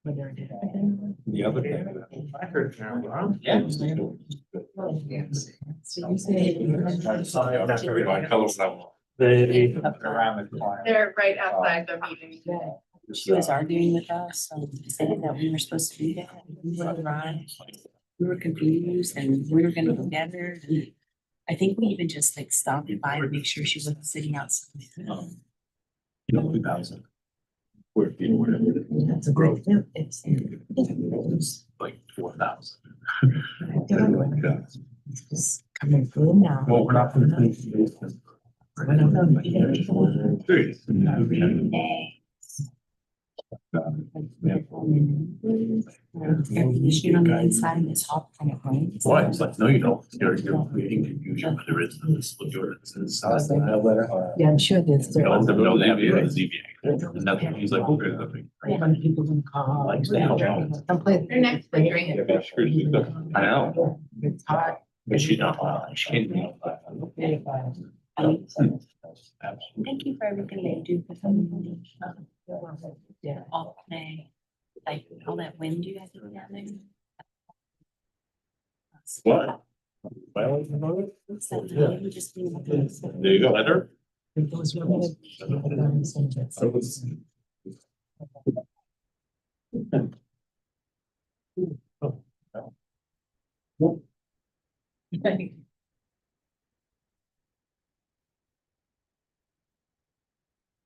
The other thing. I heard now, huh? Yeah. So you say. Around the corner. They're right outside the meeting. She was arguing with us, saying that we were supposed to do that, we were right. We were confused and we were gonna go together. And I think we even just like stopped by to make sure she wasn't sitting outside. 2,000. Where you know, whatever. That's a growth. It's. Like 4,000. It's just coming through now. Well, we're not going to. Air conditioning on the inside and it's hot kind of rain. Why? It's like, no, you don't. You're creating confusion when there is this ordinance. Yeah, I'm sure there's. You let them know they have to go to the ZBA. And that's when he's like, okay, nothing. People gonna call. Like, stay home. They're next to drink. I know, It's hot. but she don't, she can't. Thank you for everything that you do for somebody. Yeah, all day, like all that wind you guys do down there. What? What's that? Maybe just being like this. There you go, Heather. Those women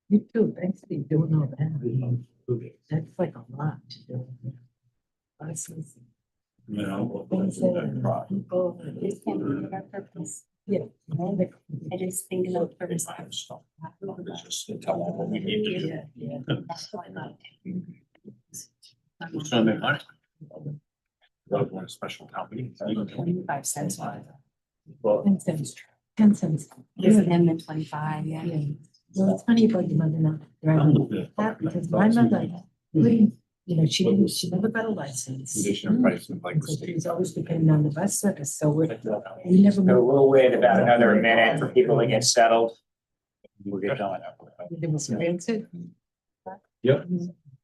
You too, thanks for doing all that. That's like a lot to do. Honestly. You know. Things that people, this can't be our purpose. Yeah. I just think of the purpose. It's just to tell them what we need to do. Yeah. That's why I like it. It's gonna make money. Love one special company. 25 cents. Well, 10 cents. 10 cents. Give him the 25, yeah. Well, it's funny about your mother not driving that because my mother, you know, she never got a license. Condition of price of like. So she was always depending on the bus service, so we never. So we'll wait about another minute for people to get settled. We'll get going. There was transit. Yep.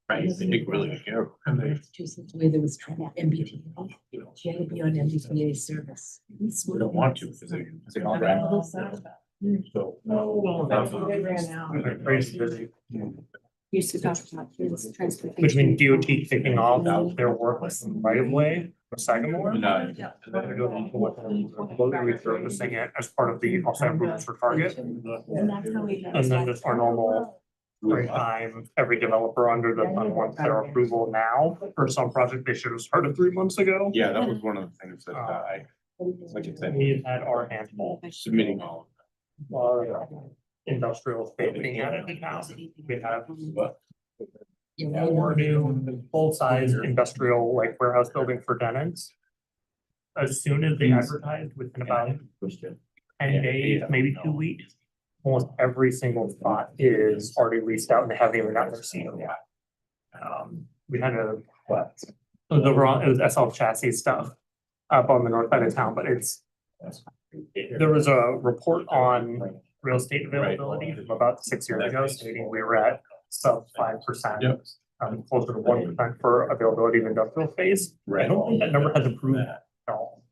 Right, they take really good care of them. Massachusetts, where there was MBTA. She had to be on MBTA service. We don't want to because they don't grab. So. Crazy busy. Used to talk about this transportation. Between DOT kicking off their work with some right of way for Sagamore. No. They're doing resurfacing it as part of the offsite improvements for Target. And that's how we. And then just our normal time, every developer under the fund wants their approval now for some project they should have started 3 months ago. Yeah, that was one of the things that I, like I said, We've had our handful, submitting all our industrial space being added now. We have four new full-size industrial like warehouse building for tenants. As soon as they advertised within about 10 days, maybe 2 weeks, almost every single spot is already leased out and they haven't even gotten their CO yet. We had it was SL chassis stuff up on the north side of town, but there was a report on real estate availability from about 6 years ago, stating we were at sub 5%. Yep. Closer to 1% for availability of industrial space. Right. I don't think that number has improved at all.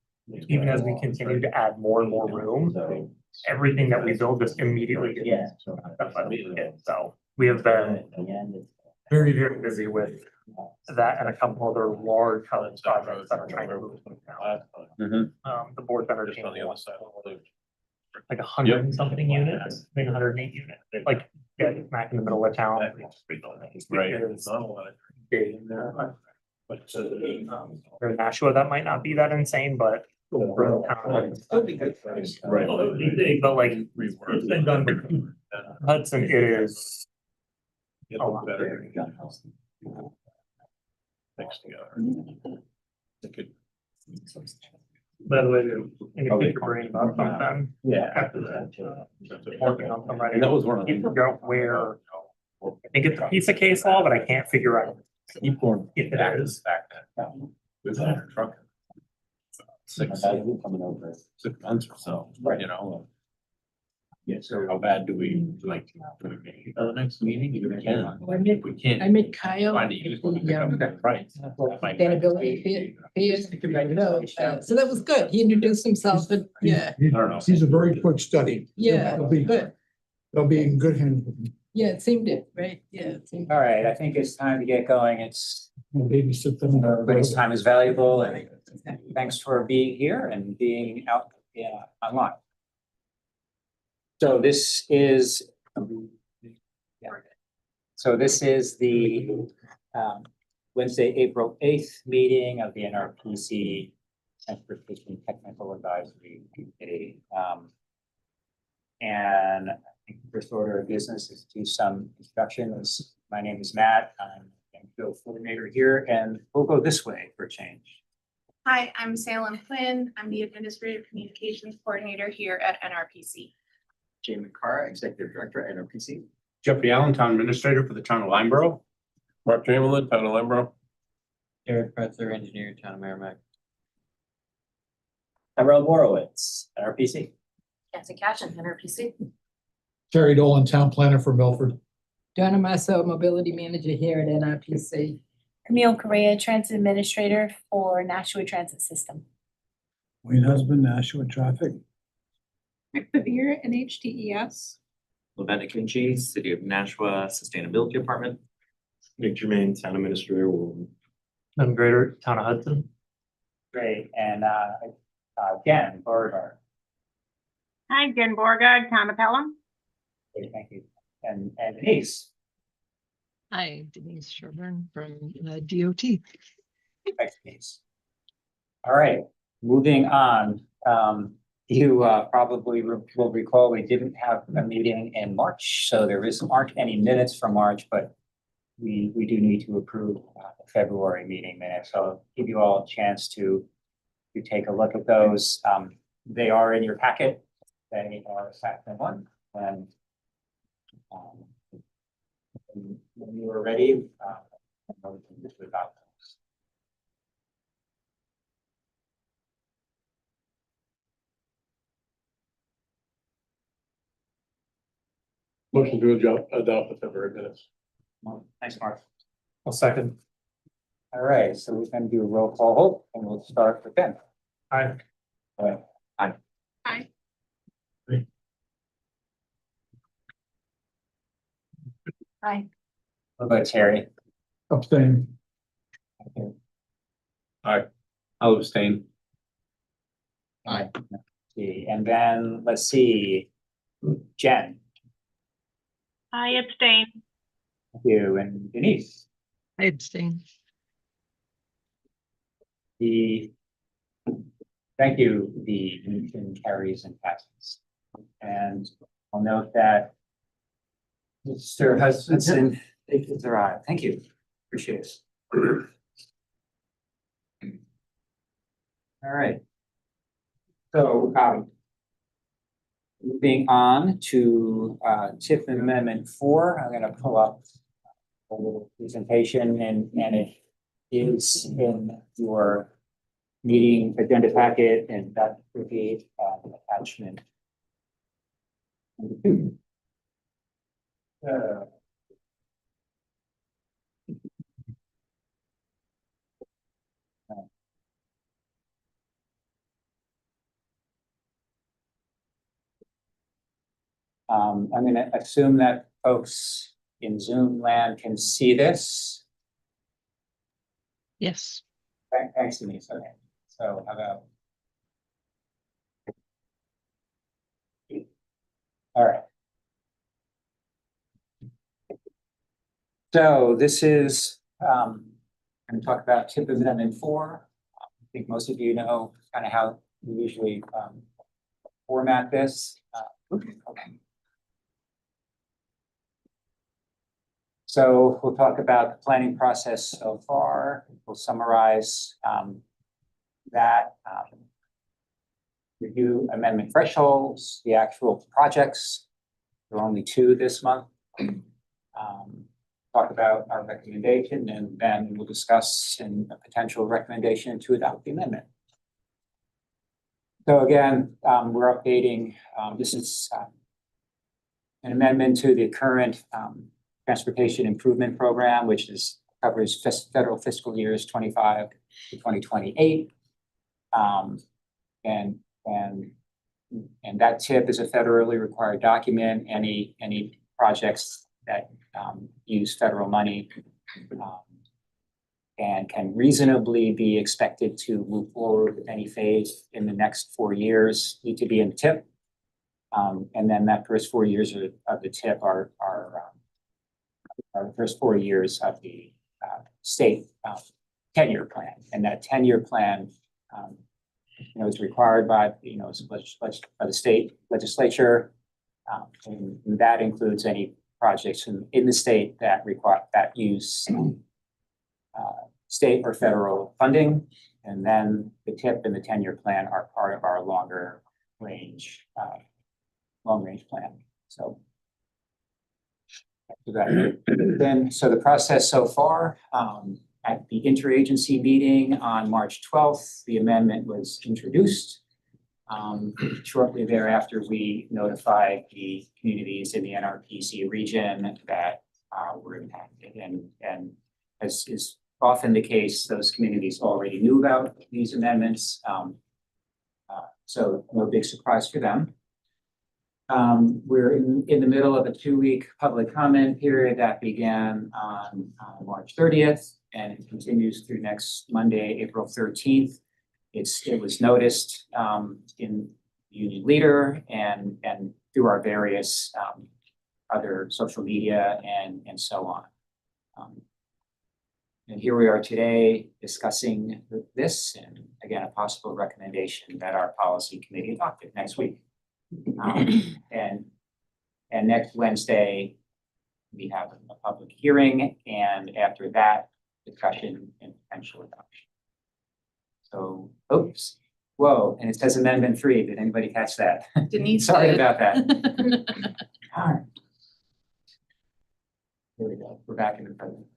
Even as we continue to add more and more room, everything that we build just immediately gets. So we have been very, very busy with that and a couple other large housing projects that are trying to move now. The board's entertaining on the other side. like 100 and something units, I think 108 units, like smack in the middle of town. Right. It's big. For Nashua, that might not be that insane, but for the town, Right. but like it's been done with Hudson, it is Get a a lot better. better. Mixed together. They could. By the way, and you pick your brain about something. Yeah. After that, working on some writing. And that was one of You the. figure out where, I think it's a piece of case law, but I can't figure out Keep going. if it is. Back then. With that truck. 6 months or so, you know. Yeah, so how bad do we like, do we make it to the next meeting? If we can. If we can't. I met Kyle. Find it useful to pick up that price. Sustainability fears, so that was good. He introduced himself, but yeah, I don't know. He's a very quick study. yeah, It'll be, good. they'll be in good hands with him. Yeah, it seemed it, right? Yeah. it seemed- All right, I think it's time to get going. It's, We'll babysit them. everybody's time is valuable and thanks for being here and being out, online. So this is. Yeah. So this is the Wednesday, April 8th meeting of the NRPC Transportation Technical Advisory Committee. And I think the first order of business is to do some introductions. My name is Matt. I'm the NPO coordinator here, and we'll go this way for a change. Hi, I'm Salem Quinn. I'm the Administrative Communications Coordinator here at NRPC. Jamie Carr, Executive Director at NRPC. Jeffrey Allen, Town Administrator for the Town of Limeboro. Mark Chamberlain, Town of Limeboro. Eric Pretzer, Engineer, Town of Merrimack. Emerald Morowitz, NRPC. Nancy Cashin, NRPC. Terry Dolan, Town Planner for Milford. Donna Masso, Mobility Manager here at NRPC. Camille Correa, Transit Administrator for Nashua Transit System. Wayne Husband, Nashua Traffic. Here at HTES. Lavenda Kinchi, City of Nashua Sustainability Department. Nick Germain, Town Administrator. I'm Greater Town of Hudson. Great, and again, Beauregard. Hi, Jen Borgard, Town of Pelham. Great, thank you. And Denise. Hi, Denise Sherburne from DOT. Thanks, Denise. All right, moving on. You probably will recall we didn't have a meeting in March, so aren't any minutes from March, but we do need to approve the February meeting minutes. So I'll give you all a chance to take a look at those. They are in your packet. They are section 1. And when you are ready, we can just adopt those. Motion to adopt the February minutes. Thanks, Mark. I'll second. All right, so we can do a roll call vote and we'll start with Ben. Hi. Hi. Hi. What about Terry? Abstain. I'll abstain. Aye. And then let's see, Jen, I abstain. thank you, and Denise. I abstain. Thank you, the motion carries and passes. And I'll note that Mr. Hudson, it's arrived. Thank you. Appreciate it. All right. So, moving on to TIP Amendment 4, I'm going to pull up a little presentation and it is in your meeting agenda packet, and that would be attachment. I'm going to assume that folks in Zoom land can see this. Yes. Thanks, Denise. Okay, so how about? All right. So this is, I'm going to talk about TIP Amendment 4. I think most of you know kind of how we usually format this. Okay. So we'll talk about the planning process so far. We'll summarize that, review amendment thresholds, the actual projects. There are only 2 this month. Talk about our recommendation, and then we'll discuss a potential recommendation to adopt the amendment. So again, we're updating, this is an amendment to the current transportation improvement program, which covers federal fiscal years 25 to 2028. And that TIP is a federally required document. Any projects that use federal money and can reasonably be expected to move forward with any phase in the next 4 years need to be in TIP. And then that first 4 years of the TIP are the first 4 years of the state 10-year plan. And that 10-year plan, is required by, by the state legislature. And that includes any projects in the state that use state or federal funding. And then the TIP and the 10-year plan are part of our long range plan. So so the process so far, at the interagency meeting on March 12th, the amendment was introduced. Shortly thereafter, we notified the communities in the NRPC region that were impacted. And as is often the case, those communities already knew about these amendments. So no big surprise for them. We're in the middle of a 2-week public comment period that began on March 30th, and it continues through next Monday, April 13th. It was noticed in Union Leader and through our various other social media and so on. And here we are today discussing this, and again, a possible recommendation that our policy committee adopted next week. And next Wednesday, we have a public hearing, and after that, discussion and potential adoption. So, oops, whoa, and it says Amendment 3. Did anybody catch that? Denise Sorry did. about that. All right. Here we go. We're back in the present.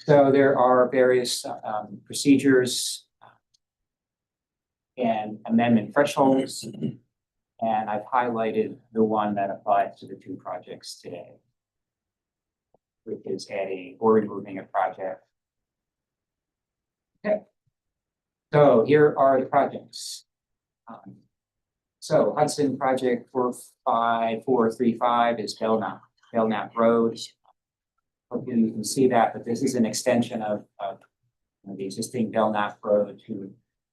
So there are various procedures and amendment thresholds, and I've highlighted the one that applies to the 2 projects today, which is adding or removing a project. Okay, so here are the projects. So Hudson Project 45435 is Belknap Road. Hopefully you can see that, but this is an extension of the existing Belknap Road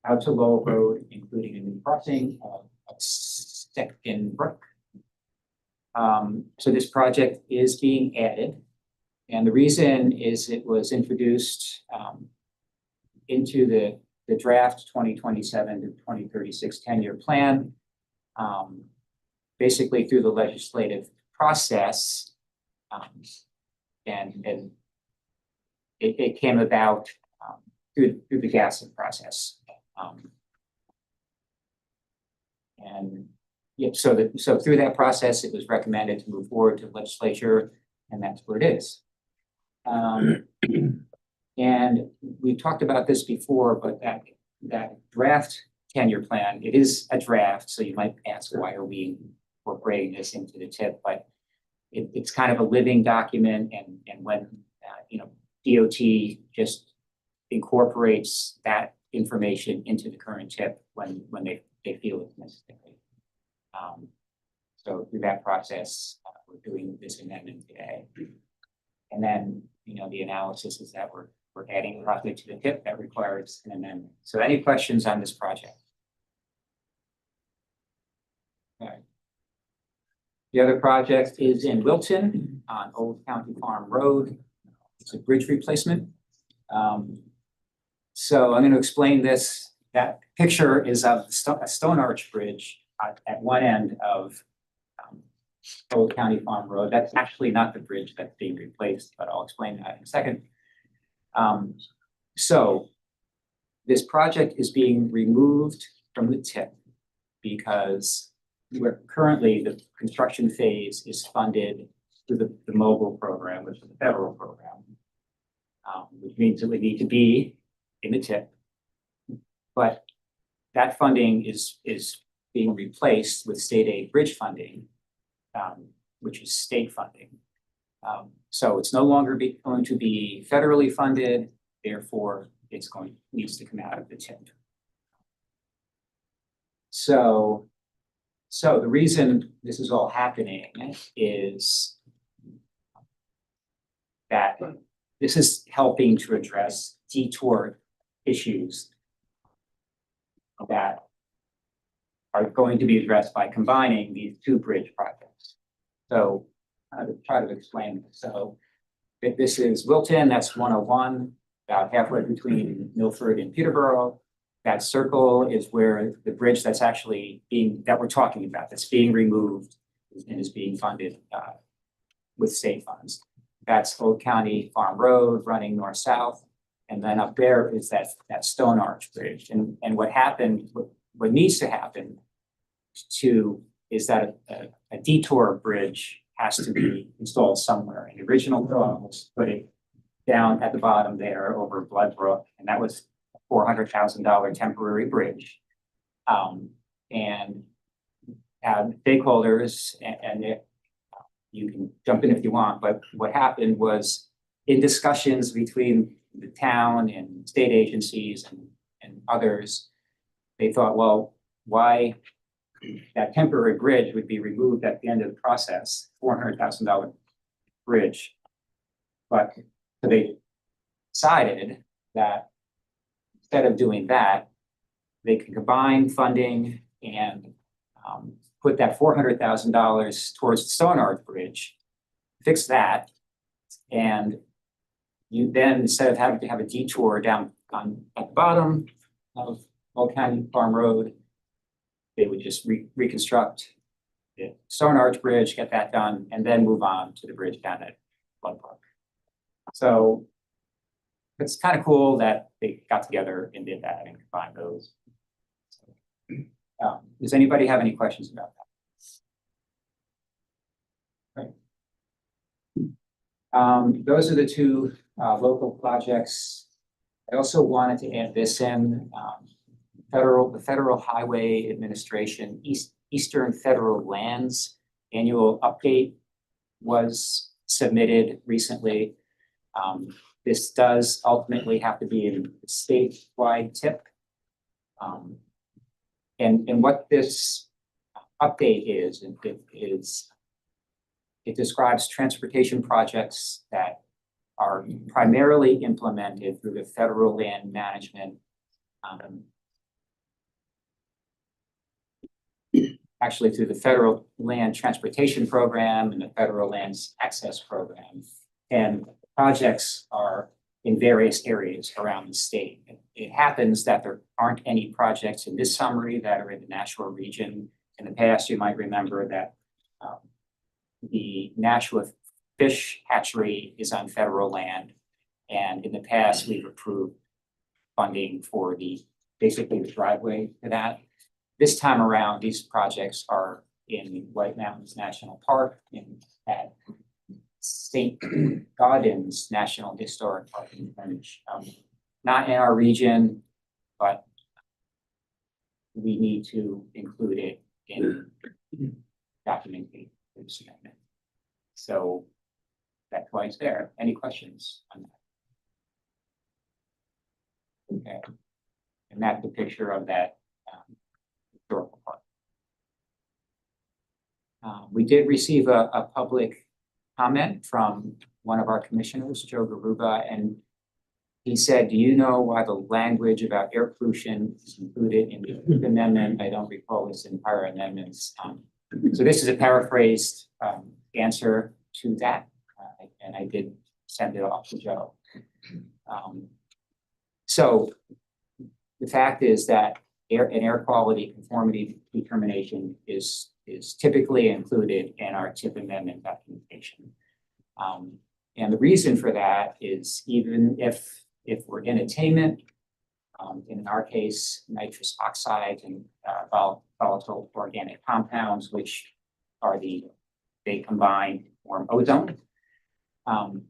out to Lowell Road, including a new crossing of Second Brook. So this project is being added, and the reason is it was introduced into the draft 2027 to 2036 10-year plan, basically through the legislative process. And it came about through the GASIP process. And yeah, so through that process, it was recommended to move forward to the legislature, and that's where it is. And we talked about this before, but that draft 10-year plan, it is a draft, so you might ask, why are we incorporating this into the TIP? But it's kind of a living document, and when DOT just incorporates that information into the current TIP when they feel it's necessary. So through that process, we're doing this amendment today. And then the analysis is that we're adding a project to the TIP that requires an amendment. So any questions on this project? All right. The other project is in Wilton on Old County Farm Road. It's a bridge replacement. So I'm going to explain this. That picture is of a stone arch bridge at one end of Old County Farm Road. That's actually not the bridge that's being replaced, but I'll explain that in a second. So this project is being removed from the TIP because currently the construction phase is funded through the MOGIL program, which is a federal program, which means it would need to be in the TIP. But that funding is being replaced with state aid bridge funding. which is state funding. So it's no longer going to be federally funded, therefore needs to come out of the TIP. So the reason this is all happening is that this is helping to address detour issues that are going to be addressed by combining these two bridge projects. So I'll try to explain this. So if this is Wilton, that's 101, about halfway between Milford and Peterborough. That circle is where the bridge that's actually that we're talking about, that's being removed and is being funded with state funds. That's Old County Farm Road running north-south. And then up there is that Stone Arch Bridge. And what needs to happen is that a detour bridge has to be installed somewhere. And the original drawing was put it down at the bottom there over Blood Brook, and that was a $400,000 temporary bridge. And stakeholders, and you can jump in if you want, but what happened was in discussions between the town and state agencies and others, they thought, well, why that temporary bridge would be removed at the end of the process, $400,000 bridge. But so they decided that instead of doing that, they could combine funding and put that $400,000 towards the Stone Arch Bridge, fix that, and you then, instead of having to have a detour down at the bottom of Old County Farm Road, they would just reconstruct the Stone Arch Bridge, get that done, and then move on to the bridge down at Blood Brook. So it's kind of cool that they got together and did that and combined those. Does anybody have any questions about that? Right. Those are the two local projects. I also wanted to add this in. The Federal Highway Administration Eastern Federal Lands annual update was submitted recently. This does ultimately have to be a statewide TIP. And what this update is it describes transportation projects that are primarily implemented through the federal land management, actually through the federal land transportation program and the federal lands access program. And projects are in various areas around the state. It happens that there aren't any projects in this summary that are in the Nashua region. In the past, you might remember that the Nashua fish hatchery is on federal land. And in the past, we've approved funding for basically the driveway to that. This time around, these projects are in White Mountains National Park at St. Gaudens National Historic Park in Greenwich. Not in our region, but we need to include it in documenting this amendment. So that's why it's there. Any questions on that? Okay. And that's the picture of that historical park. We did receive a public comment from one of our commissioners, Joe Garuba, and he said, do you know why the language about air pollution is included in the amendment? I don't recall this in prior amendments. So this is a paraphrased answer to that, and I did send it off to Joe. So the fact is that an air quality conformity determination is typically included in our TIP amendment documentation. And the reason for that is even if we're in attainment, in our case, nitrous oxide and volatile organic compounds, which are they combine to form ozone. But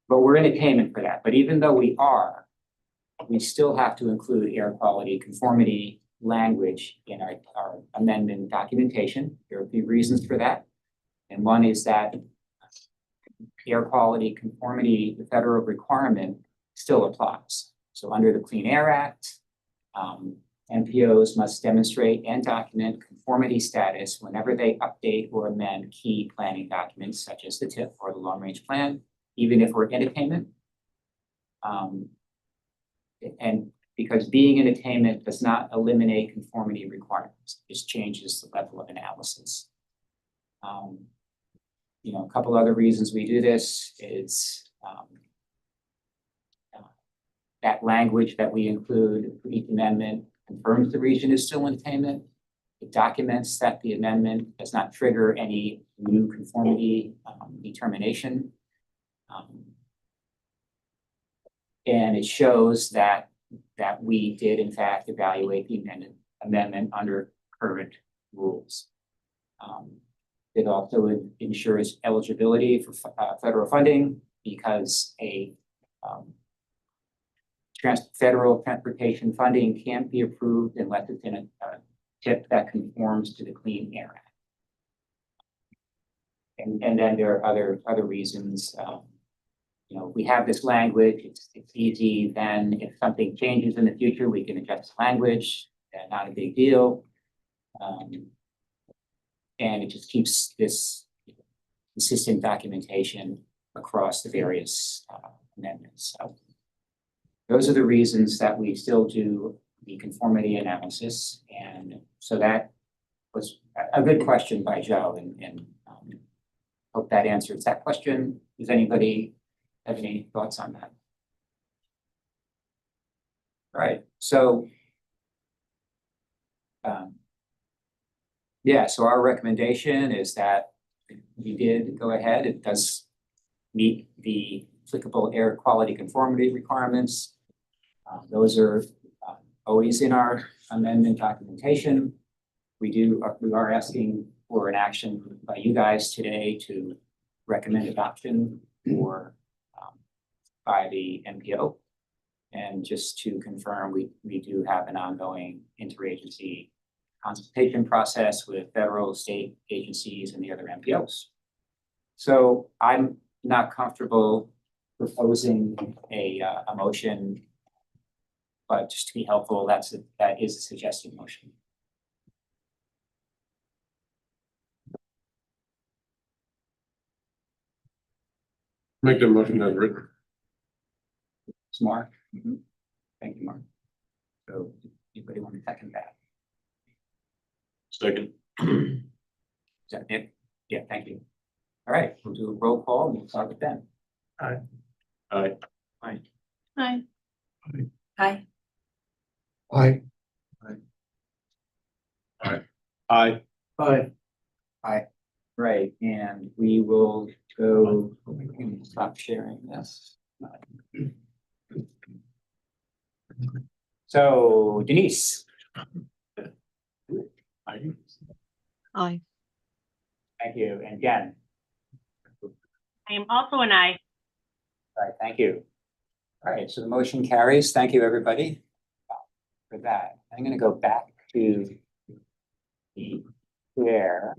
we're in attainment for that. But even though we still have to include air quality conformity language in our amendment documentation. There are a few reasons for that. And one is that air quality conformity, the federal requirement still applies. So under the Clean Air Act, NPOs must demonstrate and document conformity status whenever they update or amend key planning documents such as the TIP or the long range plan, even if we're in attainment. And because being in attainment does not eliminate conformity requirements, it just changes the level of analysis. A couple other reasons we do this is that language that we include for each amendment confirms the region is still in attainment. It documents that the amendment does not trigger any new conformity determination. And it shows that we did in fact evaluate the amendment under current rules. It also ensures eligibility for federal funding because federal transportation funding can't be approved unless it's in a TIP that conforms to the Clean Air Act. And then there are other reasons. We have this language, it's easy, then if something changes in the future, we can adjust the language, not a big deal. And it just keeps this consistent documentation across the various amendments. So those are the reasons that we still do the conformity analysis. And so that was a good question by Joe, and hope that answers that question. Does anybody have any thoughts on that? All right, so so our recommendation is that you did go ahead. It does meet the applicable air quality conformity requirements. Those are always in our amendment documentation. We are asking for an action by you guys today to recommend adoption by the NPO. And just to confirm, we do have an ongoing interagency consultation process with federal, state agencies and the other NPOs. So I'm not comfortable proposing a motion, but just to be helpful, that is a suggested motion. Make the motion as written. It's Mark. Thank you, Mark. So anybody want to second that? Second. Is that it? Yeah, thank you. All right, we'll do a roll call and we'll start with Ben. Aye. Hi. Hi. Aye. Aye. Aye. Right, and we will go, stop sharing this. So Denise. Aye. Thank you, and Jen. I am also an aye. All right, thank you. All right, so the motion carries. Thank you, everybody, for that. I'm going to go back to the chair.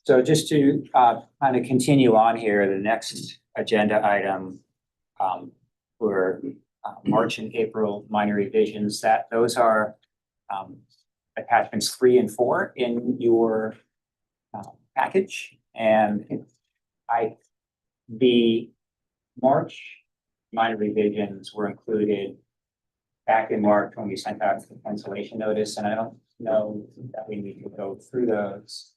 So just to kind of continue on here, the next agenda item for March and April minor revisions, those are attachments 3 and 4 in your package. And the March minor revisions were included back in March when we sent out the cancellation notice, and I don't know that we need to go through those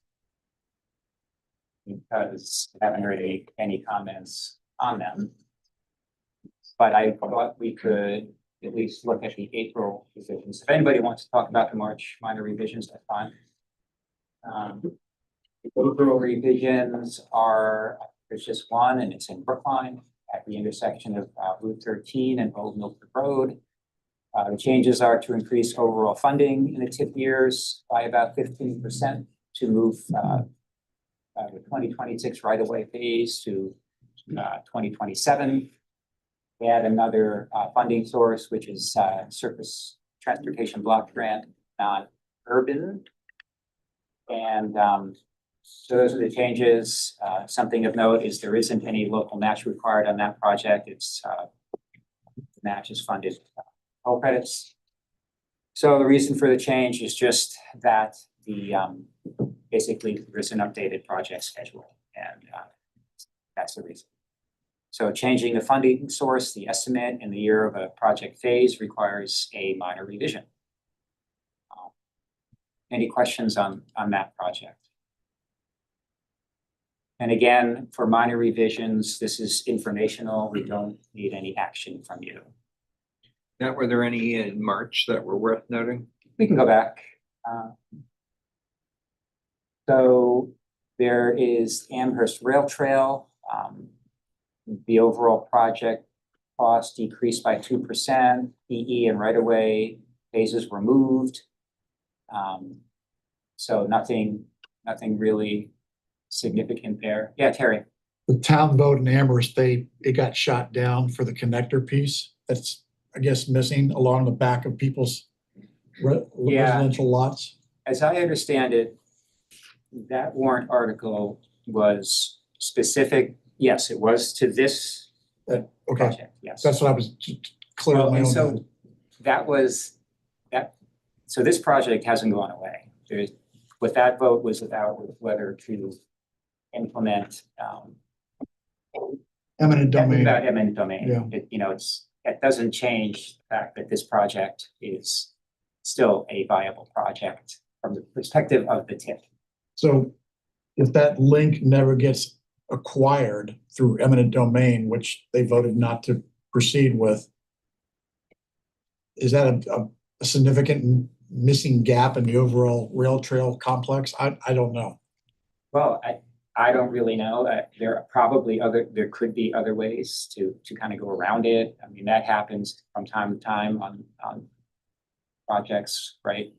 because I haven't heard any comments on them. But I thought we could at least look at the April revisions. If anybody wants to talk about the March minor revisions, that's fine. The April revisions are, there's just one, and it's in Brookline at the intersection of Route 13 and Old Milford Road. The changes are to increase overall funding in the TIP years by about 15% to move the 2026 right-of-way phase to 2027. We add another funding source, which is surface transportation block grant, non-urban. And so those are the changes. Something of note is there isn't any local match required on that project. It's match is funded all credits. So the reason for the change is just that the basically there's an updated project schedule, and that's the reason. So changing the funding source, the estimate in the year of a project phase requires a minor revision. Any questions on that project? And again, for minor revisions, this is informational. We don't need any action from you. Now, were there any in March that were worth noting? We can go back. So there is Amherst Rail Trail. The overall project cost decreased by 2%. EE and right-of-way phases were moved. So nothing really significant there. Yeah, Terry. The town vote in Amherst, it got shot down for the connector piece. That's, I guess, missing along the back of people's residential lots. As I understand it, that warrant article was specific. Yes, it was to this Okay, project. Yes. that's what I was clear on my And own. so that was that. So this project hasn't gone away. What that vote was about whether to implement Eminent domain. about eminent domain. Yeah. It doesn't change the fact that this project is still a viable project from the perspective of the TIP. So if that link never gets acquired through eminent domain, which they voted not to proceed with, is that a significant missing gap in the overall rail trail complex? I don't know. Well, I don't really know. There could be other ways to kind of go around it. I mean, that happens from time to time on projects, right?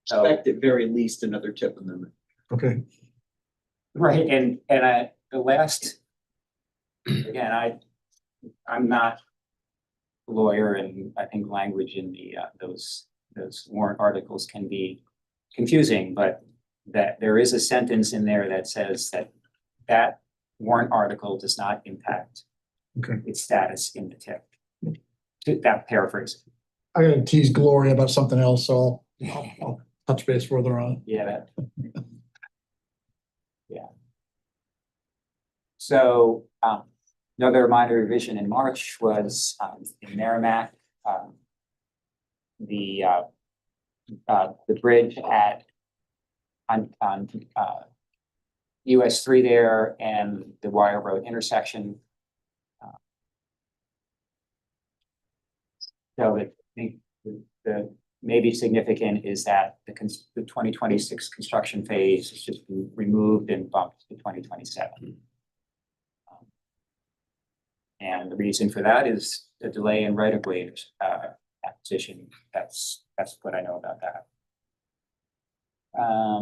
So, Expect at very least another tip amendment. Okay. right, and the last, again, I'm not a lawyer, and I think language in the those warrant articles can be confusing, but that there is a sentence in there that says that warrant article does not impact its status in the TIP. That paraphrase. I gotta tease Gloria about something else, so I'll touch base further on. Yeah. Yeah. So another minor revision in March was in Merrimack, the bridge on US 3 there and the Wire Road intersection. So I think the maybe significant is that the 2026 construction phase has just been removed and bumped to 2027. And the reason for that is the delay in right-of-way acquisition. That's what I know about that.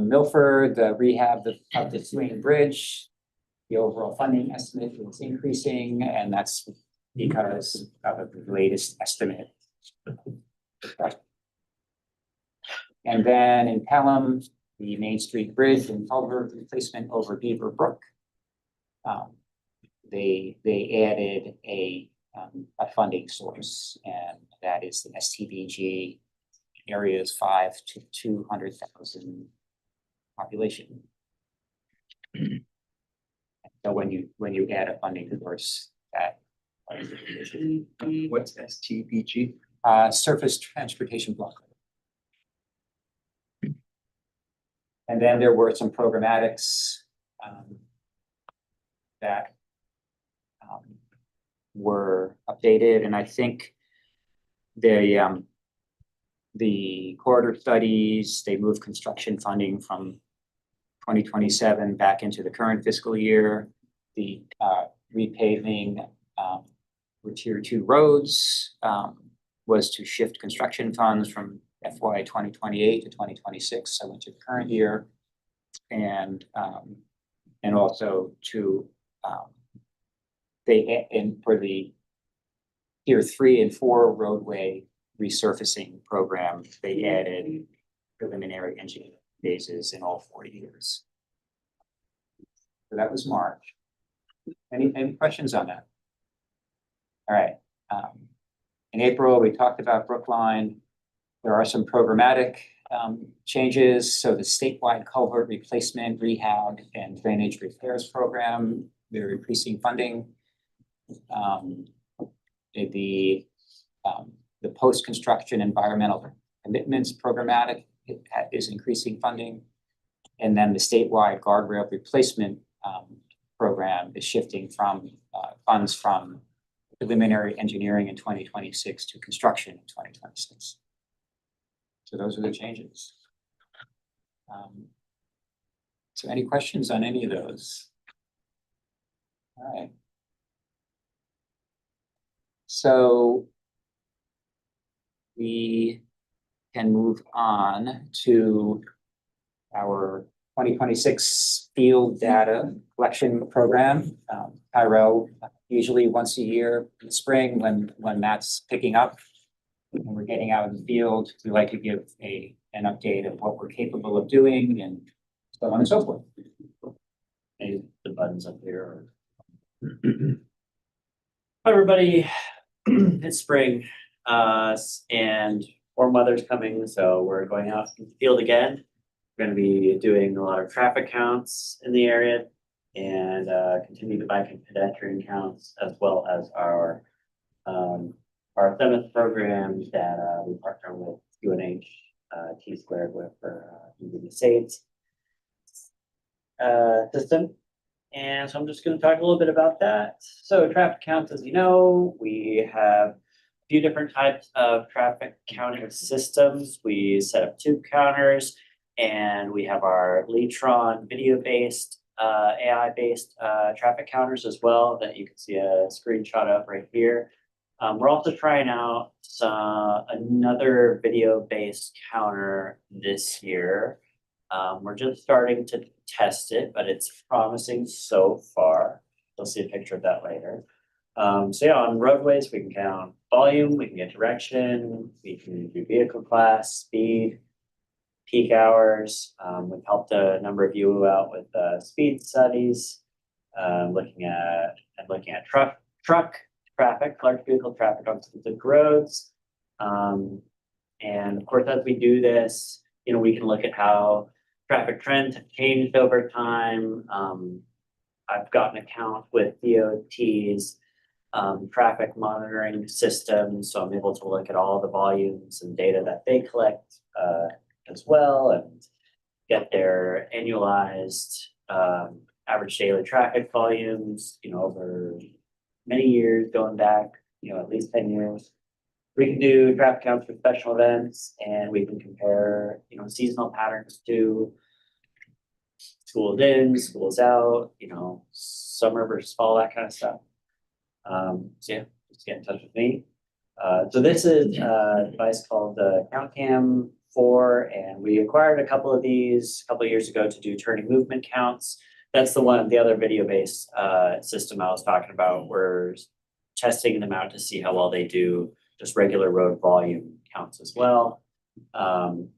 Milford, the rehab of the Swing Bridge, the overall funding estimate is increasing, and that's because of the latest estimate. And then in Pelham, the Main Street Bridge and culvert replacement over Beaver Brook. They added a funding source, and that is the STBG areas 5 to 200,000 population. So when you add a funding source, that What's STBG? Surface transportation block. And then there were some programmatics that were updated, and I think the corridor studies, they moved construction funding from 2027 back into the current fiscal year. The repaving for tier 2 roads was to shift construction funds from FY 2028 to 2026, so into the current year, and also to for the tier 3 and 4 roadway resurfacing program, they added preliminary engineering phases in all 4 years. So that was March. Any questions on that? All right. In April, we talked about Brookline. There are some programmatic changes. So the statewide culvert replacement, rehab, and drainage repairs program, they're increasing funding. The post-construction environmental commitments programmatic is increasing funding. And then the statewide guardrail replacement program is shifting from funds from preliminary engineering in 2026 to construction in 2026. So those are the changes. So any questions on any of those? All right. So we can move on to our 2026 field data collection program. Tyrell, usually once a year in the spring when that's picking up, when we're getting out in the field, we like to give an update of what we're capable of doing and so on and so forth. Maybe the buttons up here. Hi, everybody. It's spring, and warm weather's coming, so we're going out in the field again. We're going to be doing a lot of traffic counts in the area and continue the bike and pedestrian counts, as well as our seventh program that we partner with UNH T Squared with for using the SAIDS system. And so I'm just going to talk a little bit about that. So traffic counts, as you know, we have a few different types of traffic counting systems. We set up tube counters, and we have our Leatron video-based, AI-based traffic counters as well that you can see a screenshot of right here. We're also trying out another video-based counter this year. We're just starting to test it, but it's promising so far. You'll see a picture of that later. So yeah, on roadways, we can count volume, we can get direction, we can do vehicle class, speed, peak hours. We've helped a number of you out with speed studies, looking at truck traffic, large vehicle traffic on specific roads. And of course, as we do this, you know, we can look at how traffic trends have changed over time. I've got an account with DOT's traffic monitoring system, so I'm able to look at all the volumes and data that they collect as well, and get their annualized average daily traffic volumes, you know, over many years, going back, you know, at least 10 years. We can do traffic counts for special events, and we can compare, you know, seasonal patterns to schools in, schools out, you know, summer versus fall, that kind of stuff. So yeah, just get in touch with me. So this is a device called the CountCam 4, and we acquired a couple of these a couple of years ago to do turning movement counts. That's the other video-based system I was talking about. We're testing them out to see how well they do just regular road volume counts as well.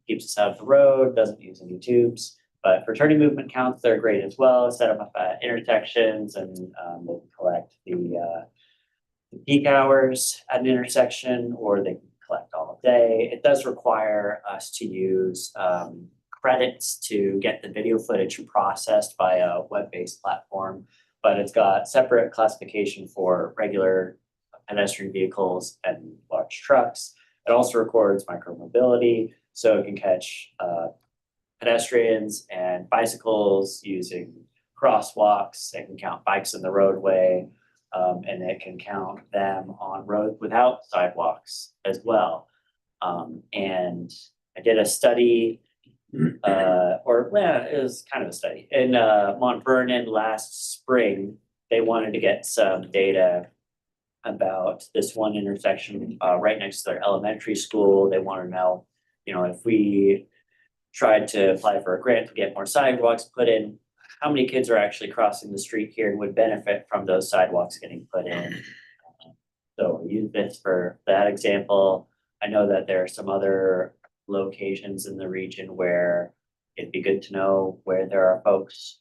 Keeps us out of the road, doesn't use any tubes. But for turning movement counts, they're great as well. Set them up at intersections, and they can collect the peak hours at an intersection, or they can collect all day. It does require us to use credits to get the video footage processed by a web-based platform, but it's got separate classification for regular pedestrian vehicles and large trucks. It also records micromobility, so it can catch pedestrians and bicycles using crosswalks. It can count bikes in the roadway, and it can count them on roads without sidewalks as well. And I did a study, it was kind of a study in Mont Vernon last spring. They wanted to get some data about this one intersection right next to their elementary school. They want to know, you know, if we tried to apply for a grant to get more sidewalks put in, how many kids are actually crossing the street here and would benefit from those sidewalks getting put in. So we use this for that example. I know that there are some other locations in the region where it'd be good to know where there are folks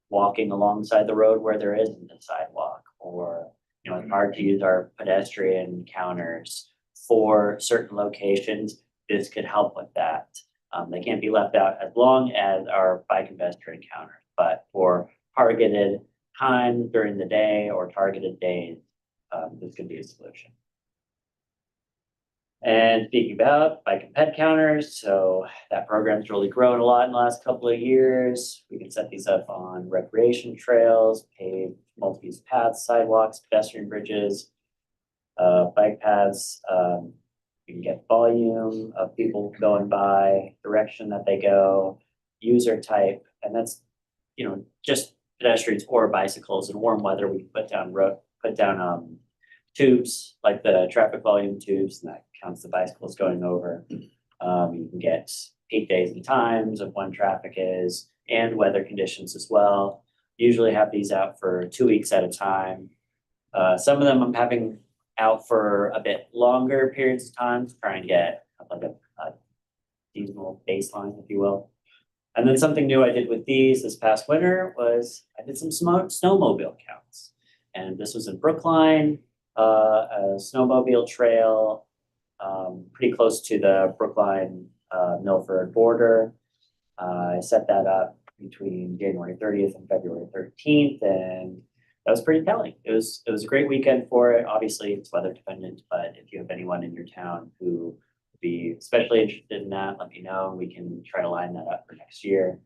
walking alongside the road where there isn't a sidewalk, or, you know, it's hard to use our pedestrian counters for certain locations. This could help with that. They can't be left out as long as our bike and pedestrian counters, but for targeted times during the day or targeted days, this could be a solution. And speaking about bike and ped counters, so that program's really grown a lot in the last couple of years. We can set these up on recreation trails, paved multi-use paths, sidewalks, pedestrian bridges, bike paths. You can get volume of people going by, direction that they go, user type, and that's, you know, just pedestrians or bicycles. In warm weather, we put down tubes, like the traffic volume tubes, and that counts the bicycles going over. You can get peak days and times of when traffic is, and weather conditions as well. Usually have these out for 2 weeks at a time. Some of them I'm having out for a bit longer periods of time to try and get like a seasonal baseline, if you will. And then something new I did with these this past winter was I did some snowmobile counts. And this was in Brookline, a snowmobile trail pretty close to the Brookline Milford border. I set that up between January 30th and February 13th, and that was pretty telling. It was a great weekend for it. Obviously, it's weather dependent, but if you have anyone in your town who would be especially interested in that, let me know. We can try to line that up for next year.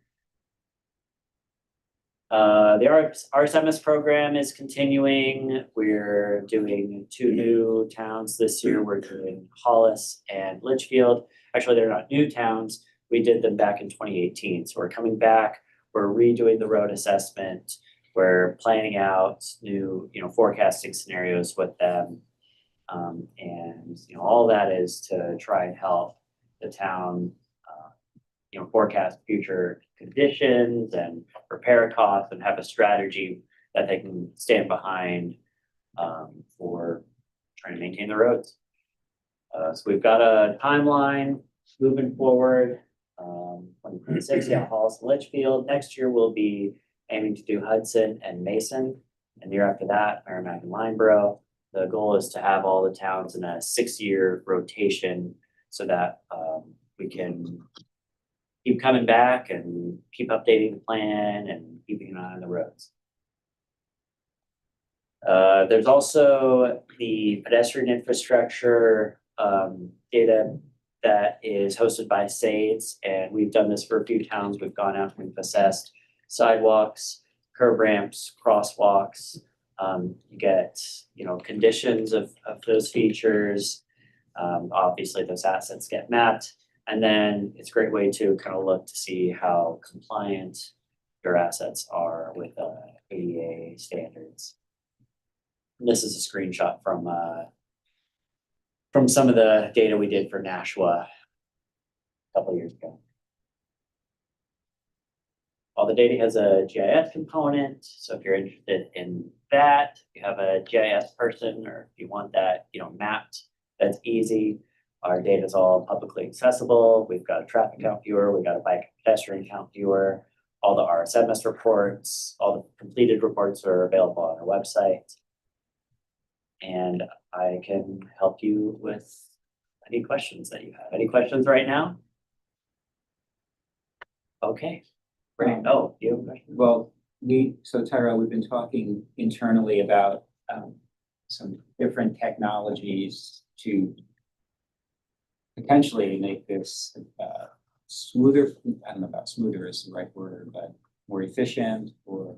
The RSMS program is continuing. We're doing 2 new towns this year. We're doing Hollis and Litchfield. Actually, they're not new towns. We did them back in 2018. So we're coming back. We're redoing the road assessment. We're planning out new, forecasting scenarios with them. And, all that is to try and help the town, forecast future conditions and repair costs and have a strategy that they can stand behind for trying to maintain the roads. So we've got a timeline moving forward. 2026, Hollis and Litchfield. Next year we'll be aiming to do Hudson and Mason, and the year after that, Merrimack and Lineborough. The goal is to have all the towns in a 6-year rotation so that we can keep coming back and keep updating the plan and keeping an eye on the roads. There's also the pedestrian infrastructure data that is hosted by SAIDS, and we've done this for a few towns. We've gone out and we've assessed sidewalks, curb ramps, crosswalks. You get, conditions of those features. Obviously, those assets get mapped. And then it's a great way to kind of look to see how compliant your assets are with ADA standards. And this is a screenshot from some of the data we did for Nashua a couple of years ago. All the data has a GIS component. So if you're interested in that, if you have a GIS person, or if you want that, mapped, that's easy. Our data is all publicly accessible. We've got a traffic count viewer. We've got a bike and pedestrian count viewer. All the RSMS reports, all the completed reports are available on our website. And I can help you with any questions that you have. Any questions right now? Okay. Great. Oh, you have a question? Well, Tyra, we've been talking internally about some different technologies to potentially make this smoother. I don't know about smoother is the right word, but more efficient, or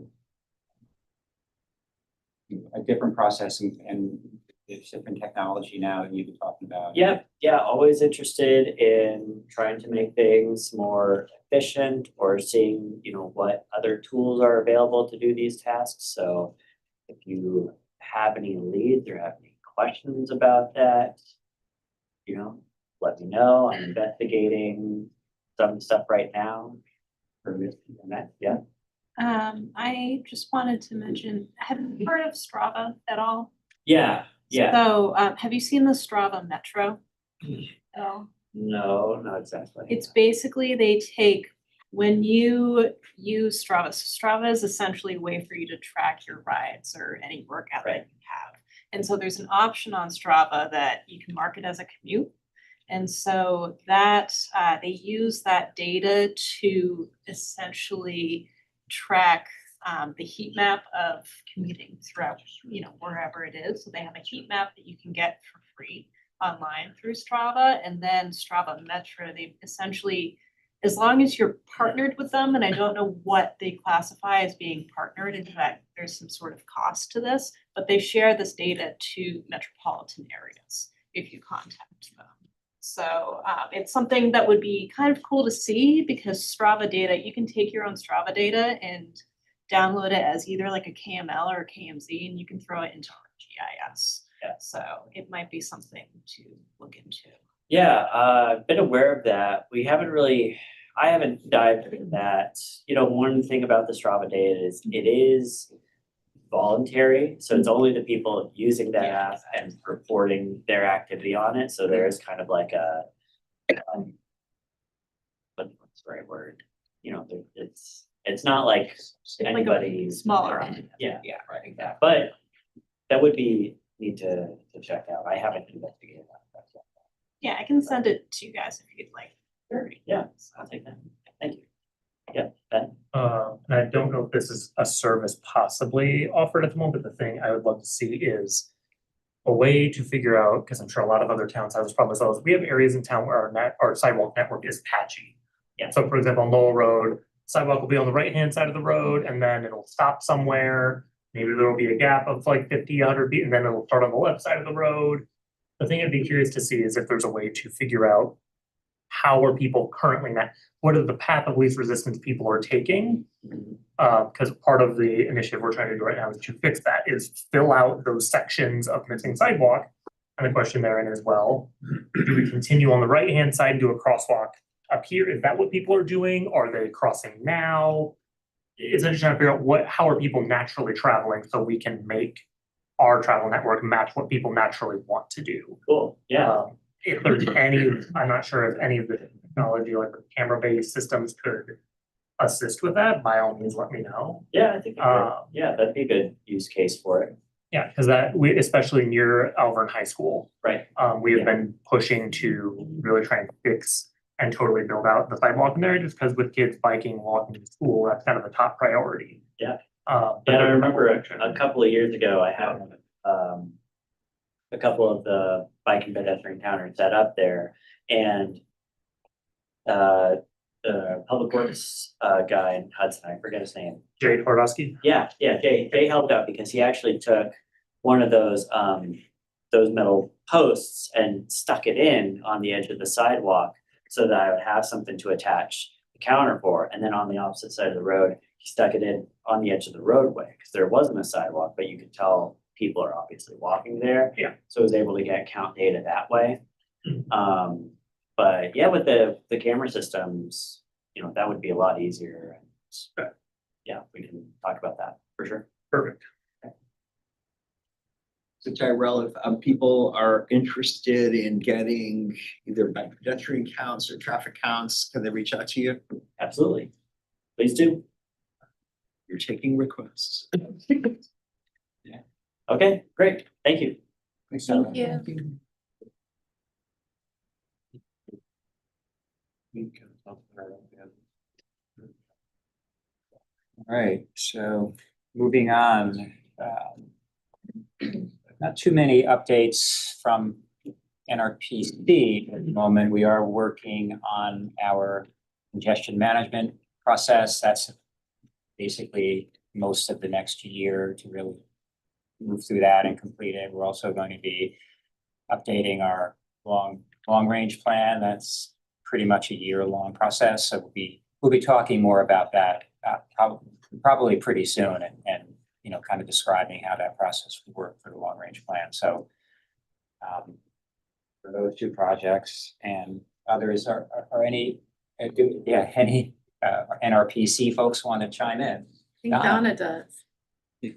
a different process, and there's different technology now that you've been talking about. Yeah, always interested in trying to make things more efficient, or seeing, what other tools are available to do these tasks. So if you have any leads or have any questions about that, let me know. I'm investigating some stuff right now. Yeah. I just wanted to mention, have you heard of Strava at all? Yeah. So, have you seen the Strava Metro? Oh, No, not exactly. it's basically they take, when you use Strava, so Strava is essentially a way for you to track your rides or any workout that you have. And so there's an option on Strava that you can mark it as a commute. And so that, they use that data to essentially track the heat map of commuting throughout, wherever it is. So they have a heat map that you can get for free online through Strava, and then Strava Metro, they essentially, as long as you're partnered with them, and I don't know what they classify as being partnered, in fact, there's some sort of cost to this, but they share this data to metropolitan areas if you contact them. So it's something that would be kind of cool to see, because Strava data, you can take your own Strava data and download it as either like a KML or a KMZ, and you can throw it into ArcGIS. Yeah. So it might be something to look into. Yeah, I've been aware of that. I haven't dived into that. One thing about the Strava data is it is voluntary. So it's only the people using that app and reporting their activity on it. So there's kind of like a, what's the right word? It's not like anybody. Smaller. Yeah, right, exactly. But that would be need to check out. I haven't investigated that. Yeah, I can send it to you guys if you'd like. Sure, yeah, I'll take that. Thank you. Yeah, Ben? And I don't know if this is a service possibly offered at the moment, but the thing I would love to see is a way to figure out, because I'm sure a lot of other towns have this problem as well, is we have areas in town where our sidewalk network is patchy. Yeah. So for example, on Lowell Road, sidewalk will be on the right-hand side of the road, and then it'll stop somewhere. Maybe there will be a gap of like 50, 100 feet, and then it'll start on the left side of the road. The thing I'd be curious to see is if there's a way to figure out how are people currently what are the path of least resistance people are taking? Because part of the initiative we're trying to do right now is to fix that, is fill out those sections of missing sidewalk. And the question therein is, well, do we continue on the right-hand side and do a crosswalk up here? Is that what people are doing? Are they crossing now? It's just trying to figure out how are people naturally traveling so we can make our travel network match what people naturally want to do. Cool, yeah. If there's I'm not sure if any of the technology, like the camera-based systems, could assist with that. By all means, let me know. Yeah, I think, that'd be a good use case for it. Yeah, because especially near Alvern High School. Right. We have been pushing to really try and fix and totally build out the sidewalk in there, just because with kids biking, walking to school, that's kind of the top priority. Yeah. But I remember a couple of years ago, I had a couple of the bike and pedestrian counters set up there, and the public works guy in Hudson, I forget his name. Jay Twardowski? Yeah, Jay helped out because he actually took one of those metal posts and stuck it in on the edge of the sidewalk so that I would have something to attach the counter for. And then on the opposite side of the road, he stuck it in on the edge of the roadway because there wasn't a sidewalk, but you could tell people are obviously walking there. Yeah. So I was able to get count data that way. But yeah, with the camera systems, that would be a lot easier. And yeah, we can talk about that for sure. Perfect. So Tyrell, if people are interested in getting either bike pedestrian counts or traffic counts, can they reach out to you? Absolutely. Please do. You're taking requests. Yeah. Okay, great. Thank you. Thanks, Thank you. All right, so moving on, not too many updates from NRPC at the moment. We are working on our congestion management process. That's basically most of the next year to really move through that and complete it. We're also going to be updating our long range plan. That's pretty much a year-long process. So we'll be talking more about that probably pretty soon, and kind of describing how that process would work for the long range plan. So for those two projects and others, are any NRPC folks want to chime in? I think Donna does.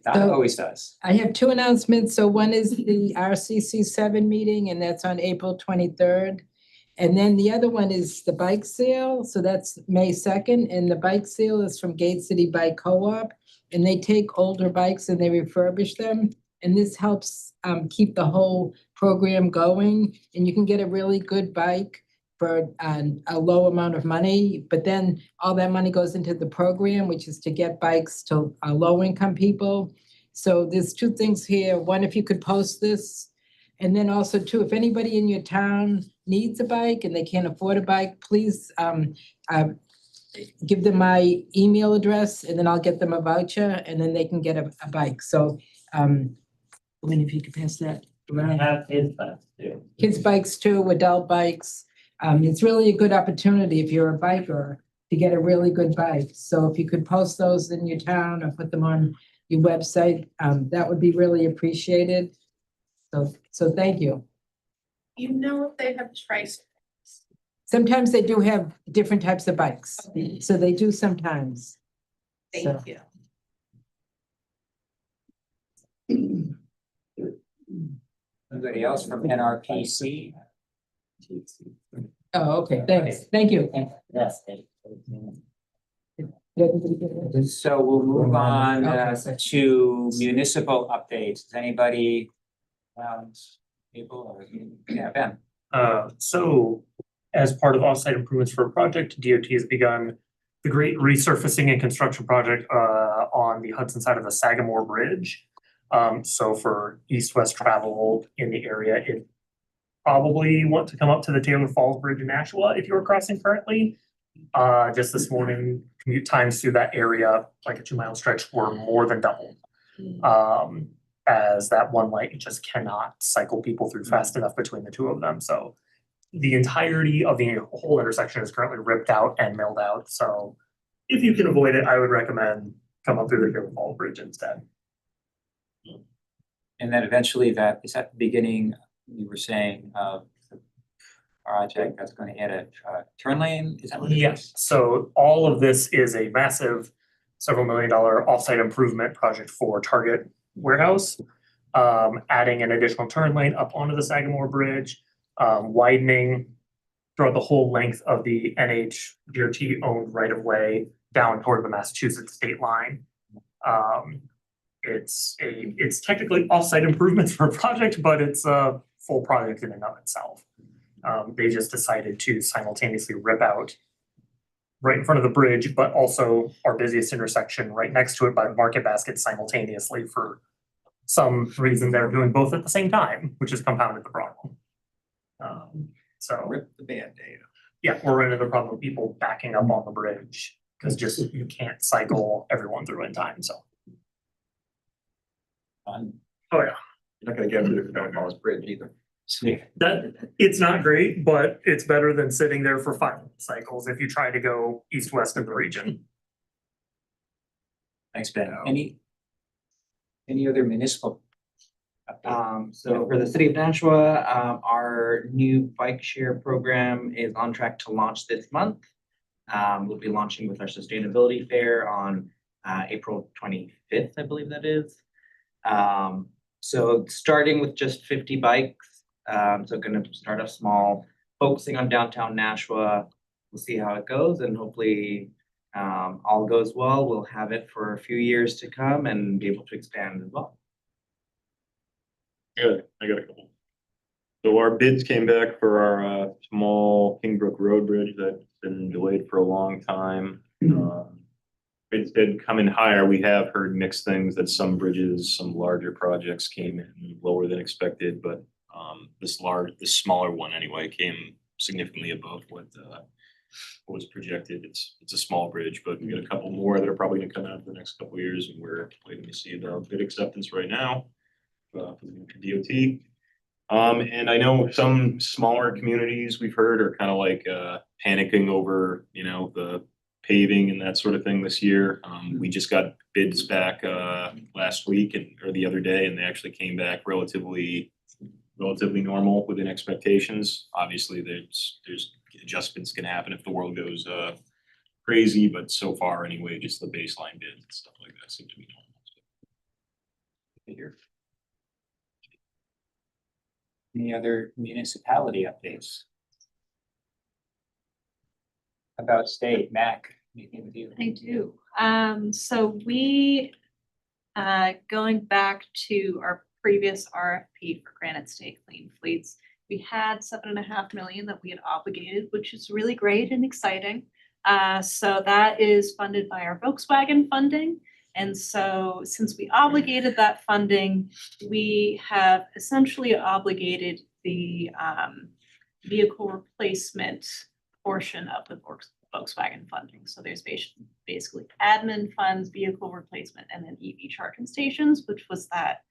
Donna So- always does. I have two announcements. So one is the RCC 7 meeting, and that's on April 23rd. And then the other one is the bike sale, so that's May 2nd, and the bike sale is from Gate City Bike Co-op. And they take older bikes and they refurbish them, and this helps keep the whole program going. And you can get a really good bike for a low amount of money, but then all that money goes into the program, which is to get bikes to low-income people. So there's two things here. One, if you could post this, and then also too, if anybody in your town needs a bike and they can't afford a bike, please give them my email address and then I'll get them a voucher and then they can get a bike. So, Lynn, if you could pass that We around. have his bikes too. Kids' bikes too, adult bikes. It's really a good opportunity if you're a biker to get a really good bike. So if you could post those in your town or put them on your website, that would be really appreciated. So thank you. You know if they have tricycles. Sometimes they do have different types of bikes, so they do sometimes. So- Thank you. Anybody else from NRPC? Oh, okay, thanks, thank you. Yes. Did everybody get it? So we'll move on Okay. to municipal updates. Does anybody able or, yeah, Ben? So as part of offsite improvements for a project, DOT has begun the great resurfacing and construction project on the Hudson side of the Sagamore Bridge. So for east-west travel in the area, it probably want to come up to the Taylor Falls Bridge in Nashua if you were crossing currently. Just this morning, commute times through that area, like a 2-mile stretch, were more than doubled. As that one light just cannot cycle people through fast enough between the two of them. So the entirety of the whole intersection is currently ripped out and milled out. So if you can avoid it, I would recommend come up through the Taylor Falls Bridge instead. And then eventually that, is at the beginning, you were saying of the project that's going to add a turn lane? Is that what it is? Yes, so all of this is a massive several $1 million offsite improvement project for Target Warehouse. Adding an additional turn lane up onto the Sagamore Bridge, widening throughout the whole length of the NHDOT owned right of way down toward the Massachusetts state line. It's technically offsite improvements for a project, but it's a full project in and of itself. They just decided to simultaneously rip out right in front of the bridge, but also our busiest intersection right next to it by the Market Basket simultaneously for some reason. They're doing both at the same time, which has compounded the problem. So Rip the Band-Aid. yeah, we're running into the problem of people backing up on the bridge because just you can't cycle everyone through in time. So Fun. oh yeah. You're not gonna get rid of the Falls Bridge either. That it's not great, but it's better than sitting there for 5 cycles if you try to go east-west in the region. Thanks, Ben. Any other municipal? update? So for the city of Nashua, our new bike share program is on track to launch this month. We'll be launching with our sustainability fair on April 25th, I believe that is. So starting with just 50 bikes, so gonna start off small, focusing on downtown Nashua. We'll see how it goes and hopefully all goes well. We'll have it for a few years to come and be able to expand as well. Good, I got a couple. So our bids came back for our small Kingbrook Road Bridge that's been delayed for a long time. Bids did come in higher. We have heard mixed things that some bridges, some larger projects came in lower than expected, but this smaller one anyway came significantly above what was projected. It's a small bridge, but we got a couple more that are probably gonna come out in the next couple of years, and we're waiting to see the bid acceptance right now for the DOT. And I know some smaller communities we've heard are kind of like panicking over, the paving and that sort of thing this year. We just got bids back last week or the other day, and they actually came back relatively normal within expectations. Obviously, there's adjustments can happen if the world goes crazy, but so far anyway, just the baseline bids and stuff like that seem to be normal. Here. Any other municipality updates? about state, Mac, anything with you? I do. So we, going back to our previous RFP for Granite State Clean Fleets, we had 7.5 million that we had obligated, which is really great and exciting. So that is funded by our Volkswagen funding. And so since we obligated that funding, we have essentially obligated the vehicle replacement portion of the Volkswagen funding. So there's basically admin funds, vehicle replacement, and then EV charging stations, which was that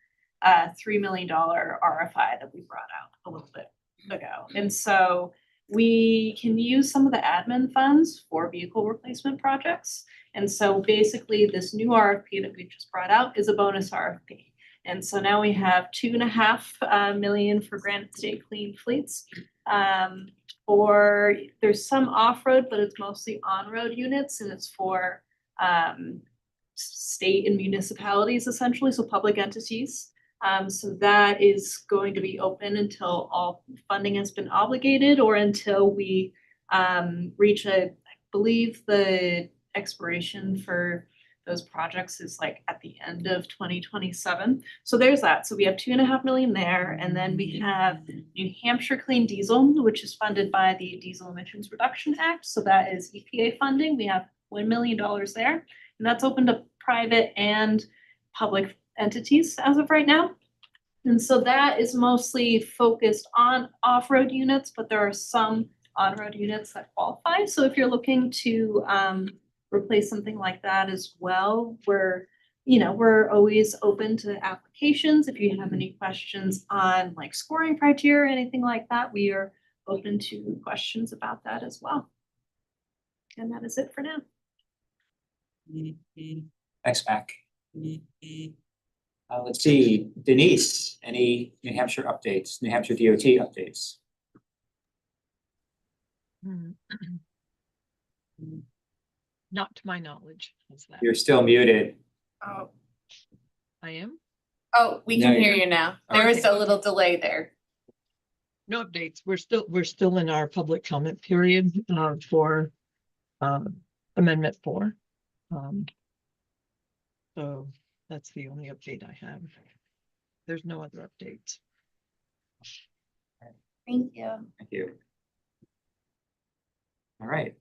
$3 million RFI that we brought out a little bit ago. And so we can use some of the admin funds for vehicle replacement projects. And so basically this new RFP that we just brought out is a bonus RFP. And so now we have 2.5 million for Granite State Clean Fleets. Or there's some off-road, but it's mostly on-road units, and it's for state and municipalities essentially, so public entities. So that is going to be open until all funding has been obligated or until we reach I believe the expiration for those projects is like at the end of 2027. So there's that. So we have 2.5 million there. And then we have New Hampshire Clean Diesel, which is funded by the Diesel Emissions Reduction Act. So that is EPA funding. We have $1 million there. And that's open to private and public entities as of right now. And so that is mostly focused on off-road units, but there are some on-road units that qualify. So if you're looking to replace something like that as well, we're always open to applications. If you have any questions on like scoring criteria or anything like that, we are open to questions about that as well. And that is it for now. Thanks, Mac. Let's see, Denise, any New Hampshire updates, New Hampshire DOT updates? Not to my knowledge, is that. You're still muted. Oh, I am? we No, can you're hear you now. There was Okay. a little delay there. No updates. We're still in our public comment period for amendment 4. So that's the only update I have. There's no other updates. Thank you. Thank you. All right.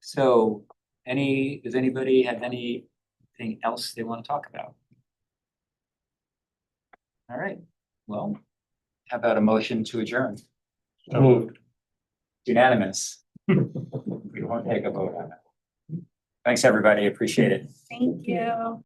So does anybody have anything else they want to talk about? All right, well, how about a motion to adjourn? Moved. Unanimous. We won't take a vote on that. Thanks, everybody. Appreciate it. Thank you.